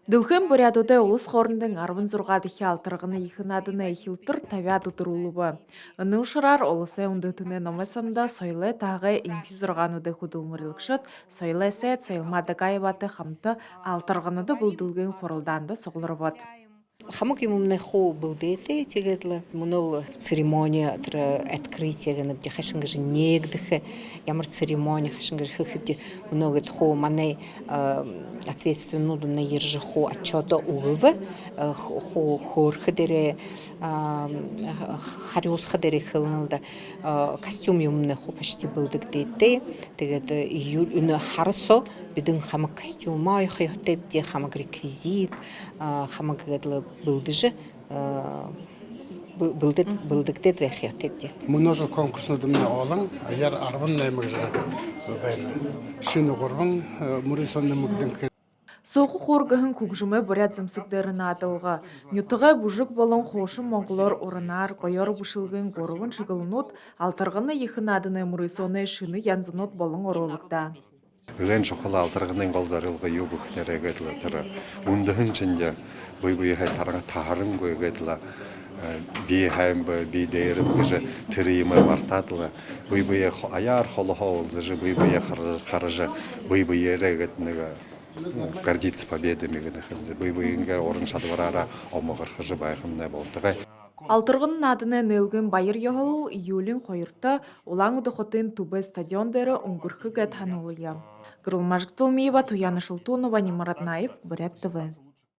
Дылхэн бурятудай улс хоорондын 16 дахин алтарганы их наданы ихилтер тавиад өдрүүлв. Нуушраар улсын үндэтний номосамда соёлын таагай инхи зургаануудыг хөдөлмөрлөгшөд соёлын сайд соёлмадаг аяваатай хамт алтарганууд бүлдэлгийн хуралдаанд сугларвод. Хамаг юмны хуу бүлдээтэй тэгээд л мөнөө церемония открытие гэнэ би хашин гэж нэгдэх ямар церемония хашин гэж хөөхөд мөнөөд хуу манай ответственнууд на ержи хуу отчёто өгөв хуу хөөрхөдөрэ хариусхадэрэ хылнылда костюм юмны хуу почти бүлдэгдээтэй тэгээд июль өнө харсо бидэн хамаг костюма яхётэй би хамаг реквизит хамаг гэдэл бүлдэжэ бүлдэгдээд байх ётэй. Мөнөөжл конкурснууд өмнө олон яар 18 байна. Шинэ гурван мөрөсөн нэмэгдэн Сооху хуургахын хөгжмөө бурят зэмсэгдэр наадалга. Нютгай бүжиг болон хуушин монголоор уранаар гоёр бүшилгэн гурван чиглэлнүүд алтарганы их нааданы мөрөсөний шинэ янзнууд болон оруулагда. Гэн шохол алдарганы гол зорилго юу гэхээр тэр үндэхэн чиндэ буй хай тарга таарангуй гэдэл би хаймб би дээр гэж тэр юм мартаадла буй аяар холхоо зэж буй харж буй яриад нэг гордиться победами гэдэг буй ингээ орон шалвараараа омогорхож байх юм болдог. Алтарган нааданы нэлгэн баяр ёхол июлин 2-та Улаан-Удэ хотын Түбэ стадион дээр өнгөрөхөг тануулъя. Гүрэлмажгтулмиева, Туяна Шултунова, Нимарат Наев, Бурят ТВ.